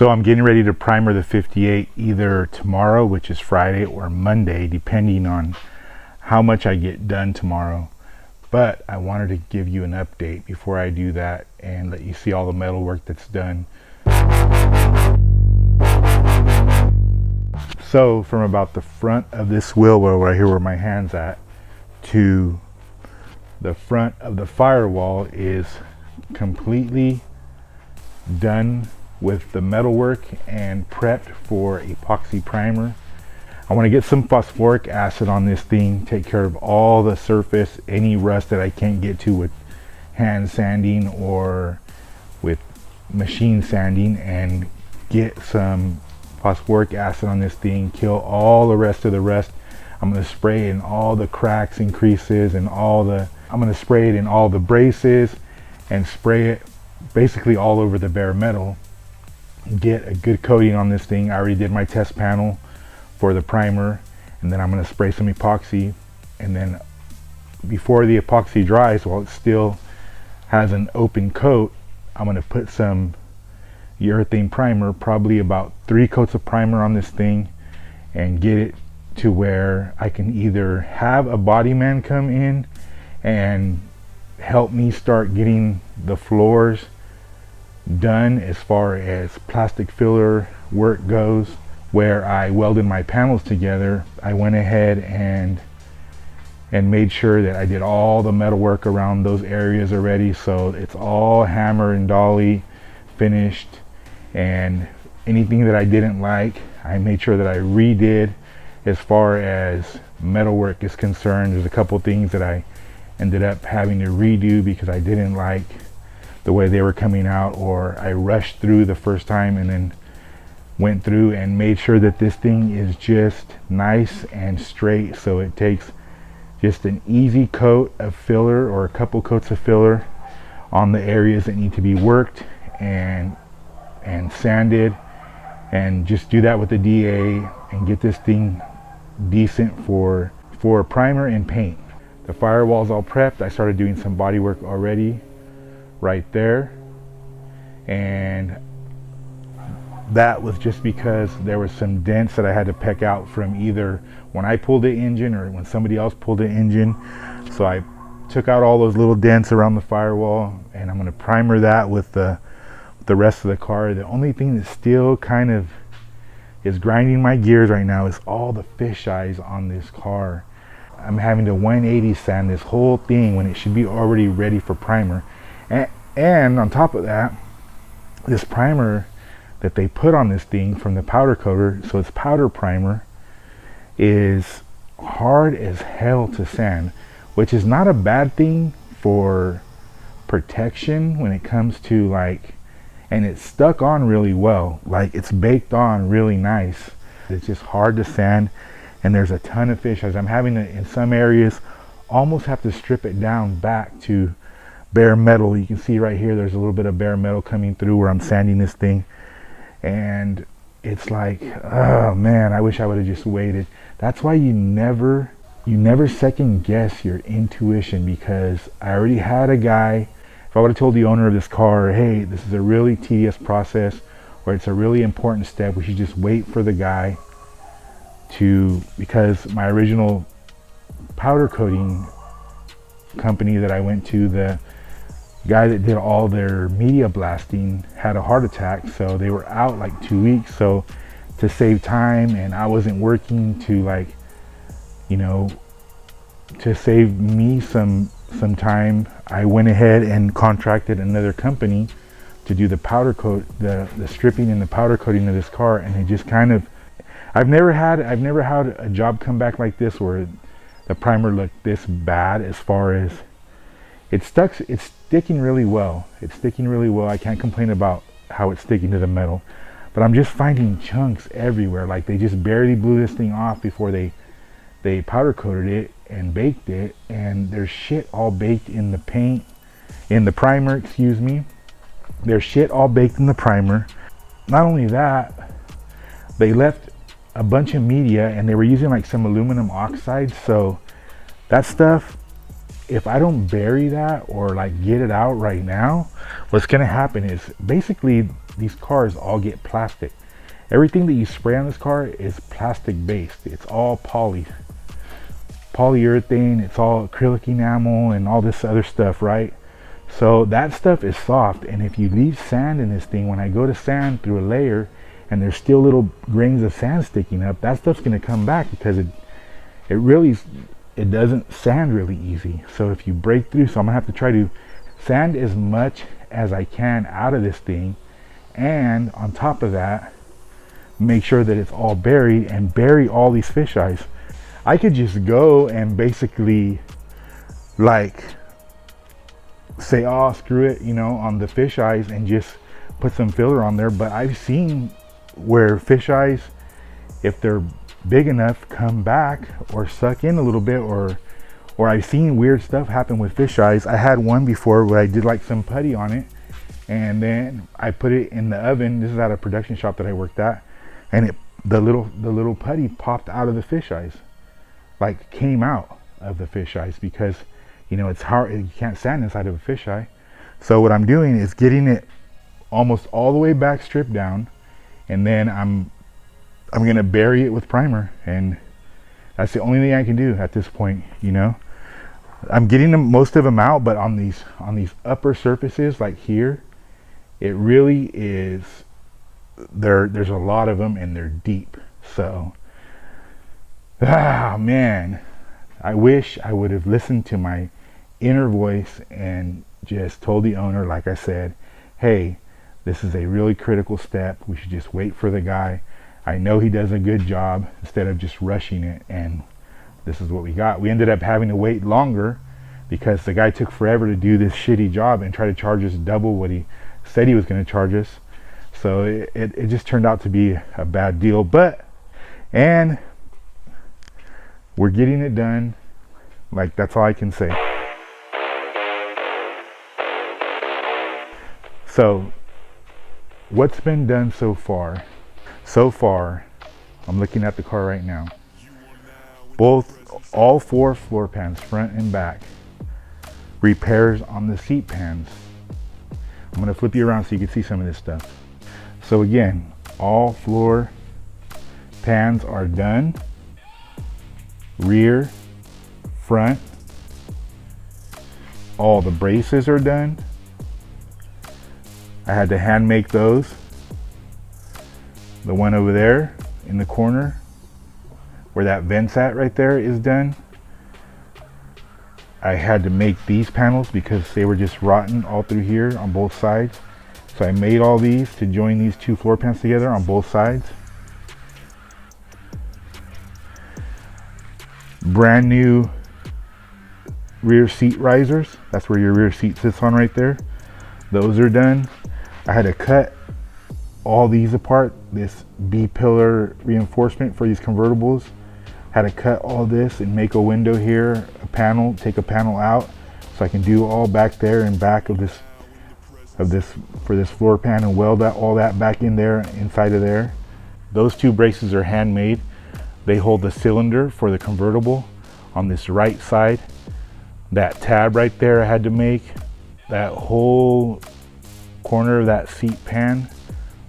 So I'm getting ready to primer the 58 either tomorrow, which is Friday, or Monday, depending on how much I get done tomorrow. But I wanted to give you an update before I do that and let you see all the metal work that's done. So from about the front of this wheel well right here where my hand's at to the front of the firewall is completely done with the metal work and prepped for epoxy primer. I want to get some phosphoric acid on this thing, take care of all the surface, any rust that I can't get to with hand sanding or with machine sanding, and get some phosphoric acid on this thing, kill all the rest of the rust. I'm going to spray it in all the cracks and creases and I'm going to spray it in all the braces and spray it basically all over the bare metal. Get a good coating on this thing. I already did my test panel for the primer, and then I'm going to spray some epoxy, and then before the epoxy dries, while it still has an open coat, I'm going to put some urethane primer, probably about 3 coats of primer on this thing, and get it to where I can either have a body man come in and help me start getting the floors done as far as plastic filler work goes. Where I welded my panels together, I went ahead and made sure that I did all the metal work around those areas already, so it's all hammer and dolly finished, and anything that I didn't like, I made sure that I redid. As far as metal work is concerned, there's a couple things that I ended up having to redo because I didn't like the way they were coming out, or I rushed through the first time and then went through and made sure that this thing is just nice and straight. So it takes just an easy coat of filler or a couple coats of filler on the areas that need to be worked and sanded, and just do that with the DA and get this thing decent for primer and paint. The firewall's all prepped. I started doing some body work already right there, and that was just because there were some dents that I had to peck out from either when I pulled the engine or when somebody else pulled the engine. So I took out all those little dents around the firewall, and I'm going to primer that with the rest of the car. The only thing that still kind of is grinding my gears right now is all the fish eyes on this car. I'm having to 180 sand this whole thing when it should be already ready for primer. And on top of that, this primer that they put on this thing from the powder coater, so it's powder primer, is hard as hell to sand, which is not a bad thing for protection when it comes to like, and it's stuck on really well, like it's baked on really nice. It's just hard to sand, and there's a ton of fish eyes. I'm having to, in some areas, almost have to strip it down back to bare metal. You can see right here there's a little bit of bare metal coming through where I'm sanding this thing, and it's like, oh man, I wish I would have just waited. That's why you never second guess your intuition, because I already had a guy, if I would have told the owner of this car, hey, this is a really tedious process, or it's a really important step, we should just wait for the guy to, because my original powder coating company that I went to, the guy that did all their media blasting had a heart attack, so they were out like 2 weeks. So to save time, and I wasn't working, to like, you know, to save me some time, I went ahead and contracted another company to do the powder coat, the stripping and the powder coating of this car. And it just kind of, I've never had a job come back like this where the primer looked this bad. As far as it's sticking really well. It's sticking really well. I can't complain about how it's sticking to the metal, but I'm just finding chunks everywhere. Like they just barely blew this thing off before they powder coated it and baked it, and there's shit all baked in the paint, in the primer, excuse me. There's shit all baked in the primer. Not only that, they left a bunch of media, and they were using like some aluminum oxide. So that stuff, if I don't bury that or like get it out right now, what's gonna happen is basically these cars all get plastic. Everything that you spray on this car is plastic based. It's all polyurethane, it's all acrylic enamel and all this other stuff, right? So that stuff is soft, and if you leave sand in this thing, when I go to sand through a layer and there's still little grains of sand sticking up, that stuff's going to come back because it doesn't sand really easy. So if you break through, so I'm gonna have to try to sand as much as I can out of this thing, and on top of that, make sure that it's all buried and bury all these fish eyes. I could just go and basically like say, oh, screw it, you know, on the fish eyes and just put some filler on there. But I've seen where fish eyes, if they're big enough, come back or suck in a little bit, or I've seen weird stuff happen with fish eyes. I had one before where I did like some putty on it, and then I put it in the oven. This is at a production shop that I worked at, and the little putty popped out of the fish eyes, like came out of the fish eyes, because you know it's hard, you can't sand inside of a fish eye. So what I'm doing is getting it almost all the way back, stripped down, and then I'm gonna bury it with primer, and that's the only thing I can do at this point. You know, I'm getting most of them out, but on these upper surfaces like here, it really is there's a lot of them and they're deep. So man, I wish I would have listened to my inner voice and just told the owner, like I said, hey, this is a really critical step, we should just wait for the guy. I know he does a good job, instead of just rushing it. And this is what we got. We ended up having to wait longer because the guy took forever to do this shitty job and try to charge us double what he said he was going to charge us. So it just turned out to be a bad deal, and we're getting it done. Like, that's all I can say. So what's been done so far? I'm looking at the car right now. All 4 floor pans, front and back. Repairs on the seat pans. I'm gonna flip you around so you can see some of this stuff. So again, all floor pans are done. Rear, front. All the braces are done. I had to hand make those. The one over there in the corner where that vent's at right there is done. I had to make these panels because they were just rotten all through here on both sides. So I made all these to join these 2 floor pans together on both sides. Brand new rear seat risers. That's where your rear seat sits on right there. Those are done. I had to cut all these apart, this B-pillar reinforcement for these convertibles. Had to cut all this and make a window here, a panel, take a panel out, so I can do all back there and back of this for this floor pan, and weld all that back in there, inside of there. Those 2 braces are handmade. They hold the cylinder for the convertible on this right side. That tab right there I had to make. That whole corner of that seat pan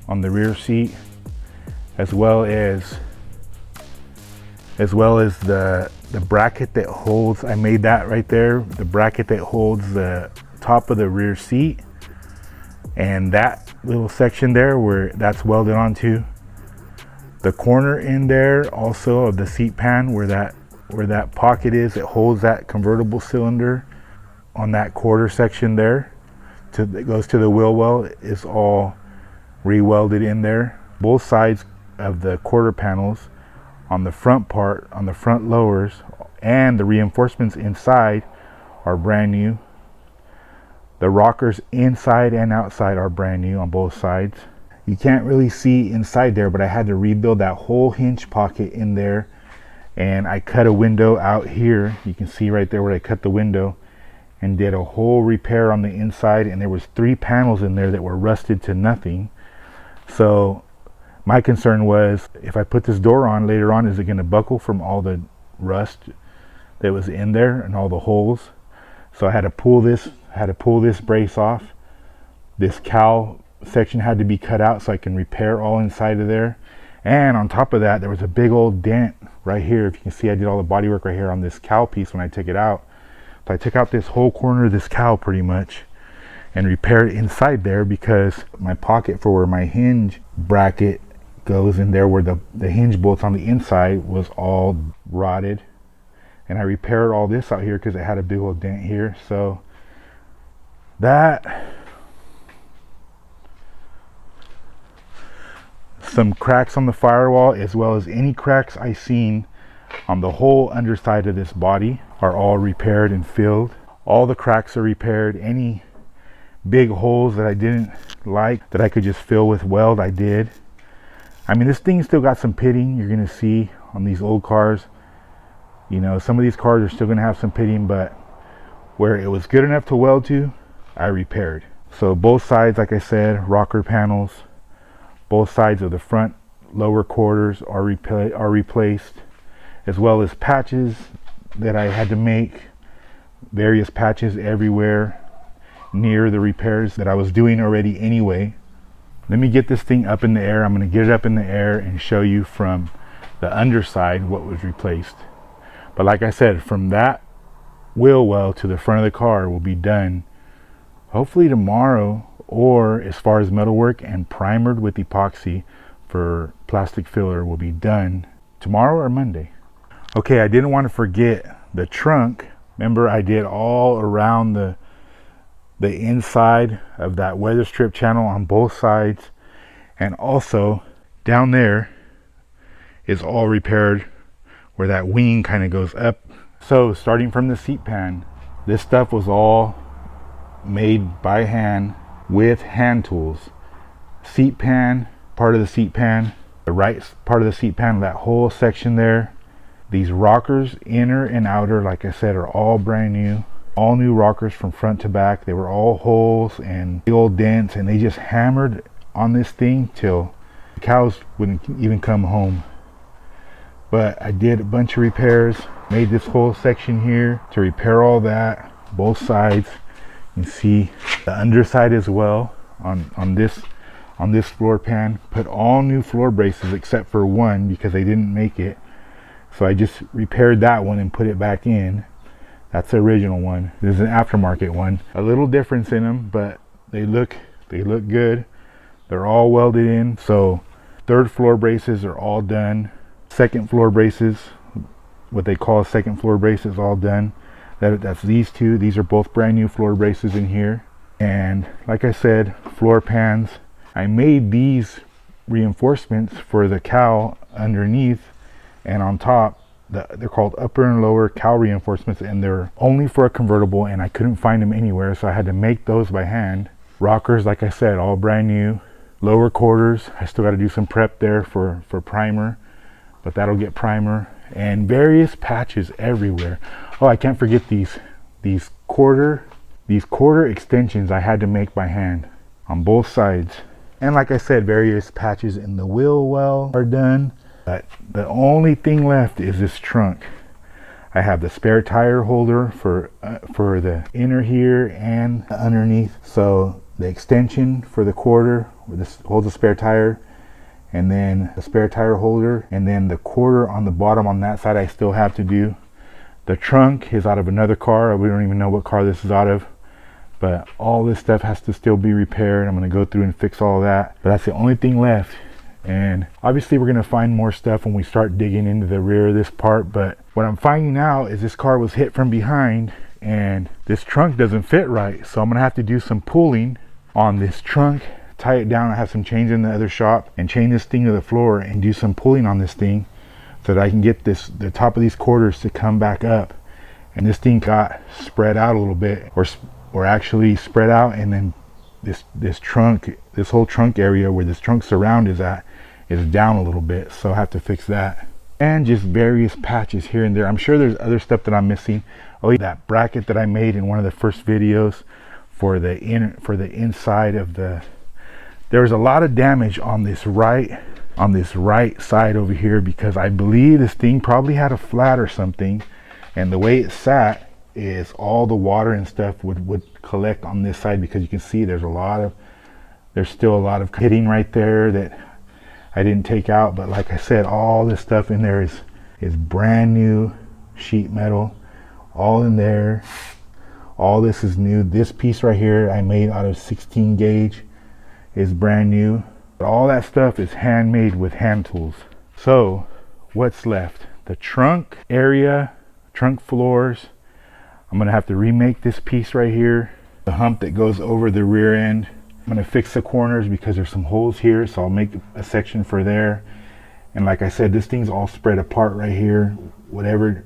on the rear seat, as well as the bracket that holds, I made that right there, the bracket that holds the top of the rear seat, and that little section there where that's welded onto. The corner in there also of the seat pan where that pocket is, it holds that convertible cylinder on that quarter section there that goes to the wheel well, is all re-welded in there. Both sides of the quarter panels on the front part, on the front lowers, and the reinforcements inside are brand new. The rockers inside and outside are brand new on both sides. You can't really see inside there, but I had to rebuild that whole hinge pocket in there, and I cut a window out here. You can see right there where I cut the window, and did a whole repair on the inside, and there was 3 panels in there that were rusted to nothing. So my concern was, if I put this door on later on, is it going to buckle from all the rust that was in there and all the holes? So I had to pull this brace off. This cowl section had to be cut out so I can repair all inside of there. And on top of that, there was a big old dent right here. If you can see, I did all the body work right here on this cowl piece when I took it out. So I took out this whole corner of this cowl pretty much and repaired inside there, because my pocket for where my hinge bracket goes in there, where the hinge bolts on the inside, was all rotted. And I repaired all this out here because it had a big old dent here. So that, some cracks on the firewall, as well as any cracks I seen on the whole underside of this body, are all repaired and filled. All the cracks are repaired. Any big holes that I didn't like that I could just fill with weld, I did. I mean, this thing still got some pitting. You're gonna see on these old cars, you know, some of these cars are still gonna have some pitting, but where it was good enough to weld to, I repaired. So both sides, like I said, rocker panels, both sides of the front lower quarters are replaced, as well as patches that I had to make, various patches everywhere near the repairs that I was doing already anyway. Let me get this thing up in the air. I'm going to get it up in the air and show you from the underside what was replaced. But like I said, from that wheel well to the front of the car will be done hopefully tomorrow, or as far as metalwork and primered with epoxy for plastic filler will be done tomorrow or Monday. Okay, I didn't want to forget the trunk. Remember, I did all around the inside of that weather strip channel on both sides, and also down there is all repaired where that wing kind of goes up. So starting from the seat pan, this stuff was all made by hand with hand tools. Seat pan, part of the seat pan, the right part of the seat pan, that whole section there. These rockers, inner and outer, like I said, are all brand new. All new rockers from front to back. They were all holes and big old dents, and they just hammered on this thing till the cows wouldn't even come home. But I did a bunch of repairs, made this whole section here to repair all that, both sides. You can see the underside as well on this floor pan. Put all new floor braces except for one because they didn't make it. So I just repaired that one and put it back in. That's the original one. This is an aftermarket one. A little difference in them, but they look good. They're all welded in. So third floor braces are all done. Second floor braces, what they call second floor braces, all done. That's these two. These are both brand new floor braces in here. And like I said, floor pans. I made these reinforcements for the cowl underneath and on top. They're called upper and lower cowl reinforcements, and they're only for a convertible, and I couldn't find them anywhere, so I had to make those by hand. Rockers, like I said, all brand new. Lower quarters, I still got to do some prep there for primer, but that'll get primer. And various patches everywhere. Oh, I can't forget these quarter extensions I had to make by hand on both sides. And like I said, various patches in the wheel well are done. But the only thing left is this trunk. I have the spare tire holder for the inner here and underneath. So the extension for the quarter, where this holds a spare tire, and then the spare tire holder, and then the quarter on the bottom on that side I still have to do. The trunk is out of another car. We don't even know what car this is out of. But all this stuff has to still be repaired. I'm going to go through and fix all that. But that's the only thing left. And obviously we're going to find more stuff when we start digging into the rear of this part. But what I'm finding out is this car was hit from behind and this trunk doesn't fit right. So I'm going to have to do some pulling on this trunk, tie it down. I have some chains in the other shop, and chain this thing to the floor and do some pulling on this thing so that I can get the top of these quarters to come back up. And this thing got spread out a little bit, or actually spread out, and then this trunk, this whole trunk area where this trunk surround is at, is down a little bit. So I have to fix that. And just various patches here and there. I'm sure there's other stuff that I'm missing. Oh, that bracket that I made in one of the first videos for the inside of the, there was a lot of damage on this right side over here, because I believe this thing probably had a flat or something, and the way it sat is all the water and stuff would collect on this side, because you can see there's a lot There's still a lot of hitting right there that I didn't take out, but like I said, all this stuff in there is brand new sheet metal, all in there. All this is new. This piece right here I made out of 16 gauge is brand new. But all that stuff is handmade with hand tools. So what's left? The trunk area, trunk floors. I'm gonna have to remake this piece right here. The hump that goes over the rear end. I'm gonna fix the corners because there's some holes here, so I'll make a section for there. And like I said, this thing's all spread apart right here. Whenever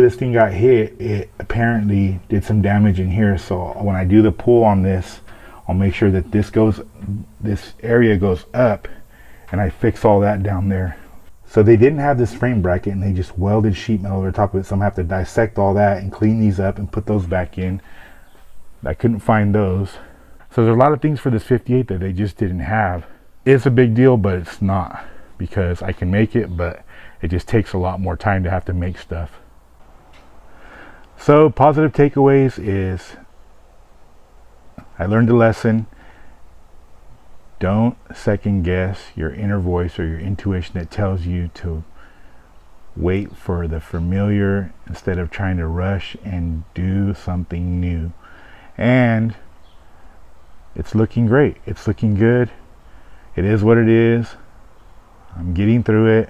this thing got hit, it apparently did some damage in here. So when I do the pull on this, I'll make sure that this area goes up, and I fix all that down there. So they didn't have this frame bracket, and they just welded sheet metal over top of it. So I'm gonna have to dissect all that and clean these up and put those back in. I couldn't find those. So there's a lot of things for this 58 that they just didn't have. It's a big deal, but it's not, because I can make it, but it just takes a lot more time to have to make stuff. So positive takeaways is I learned a lesson. Don't second guess your inner voice or your intuition that tells you to wait for the familiar instead of trying to rush and do something new. And it's looking great. It's looking good. It is what it is. I'm getting through it.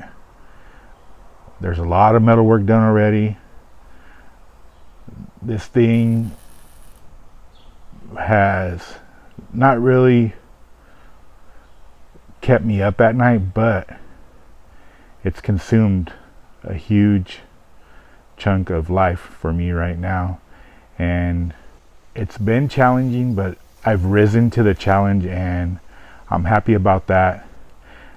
There's a lot of metal work done already. This thing has not really kept me up at night, but it's consumed a huge chunk of life for me right now. And it's been challenging, but I've risen to the challenge, and I'm happy about that.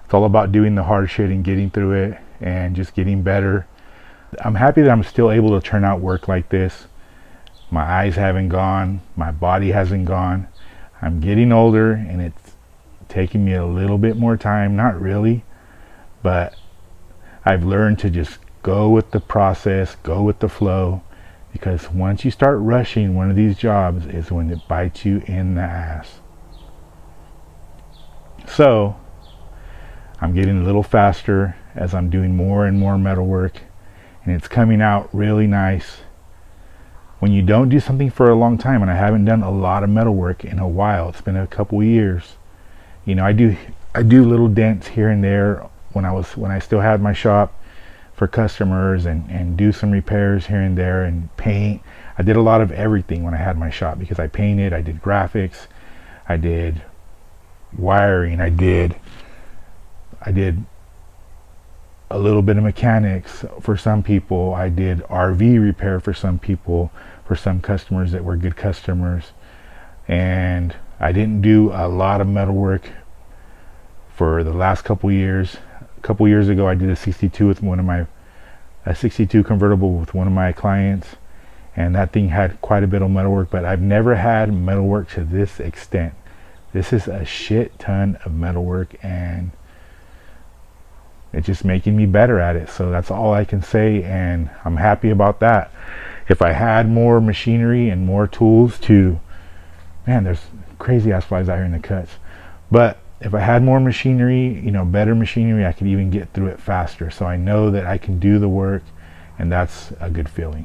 It's all about doing the hard shit and getting through it and just getting better. I'm happy that I'm still able to turn out work like this. My eyes haven't gone, my body hasn't gone. I'm getting older, and it's taking me a little bit more time. Not really, but I've learned to just go with the process, go with the flow, because once you start rushing one of these jobs is when it bites you in the ass. So I'm getting a little faster as I'm doing more and more metal work, and it's coming out really nice. When you don't do something for a long time, and I haven't done a lot of metal work in a while, it's been a couple years. You know, I do little dents here and there when I still had my shop for customers, and do some repairs here and there and paint. I did a lot of everything when I had my shop, because I painted, I did graphics, I did wiring, I did a little bit of mechanics for some people. I did RV repair for some people, for some customers that were good customers. And I didn't do a lot of metal work for the last couple years. A couple years ago, I did a 62 with a 62 convertible with one of my clients, and that thing had quite a bit of metal work, but I've never had metal work to this extent. This is a shit ton of metal work, and it's just making me better at it. So that's all I can say, and I'm happy about that. If I had more machinery and more tools man, there's crazy ass flies out here in the cuts, but if I had more machinery, you know, better machinery, I could even get through it faster. So I know that I can do the work, and that's a good feeling,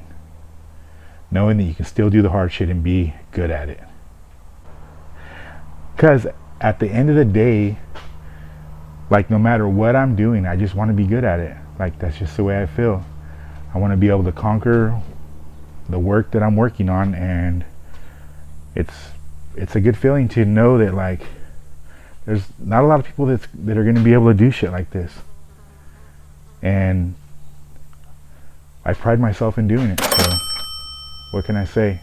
knowing that you can still do the hard shit and be good at it. Because at the end of the day, like, no matter what I'm doing, I just want to be good at it. Like, that's just the way I feel. I want to be able to conquer the work that I'm working on, and it's a good feeling to know that, like, there's not a lot of people that are going to be able to do shit like this, and I pride myself in doing it. So what can I say?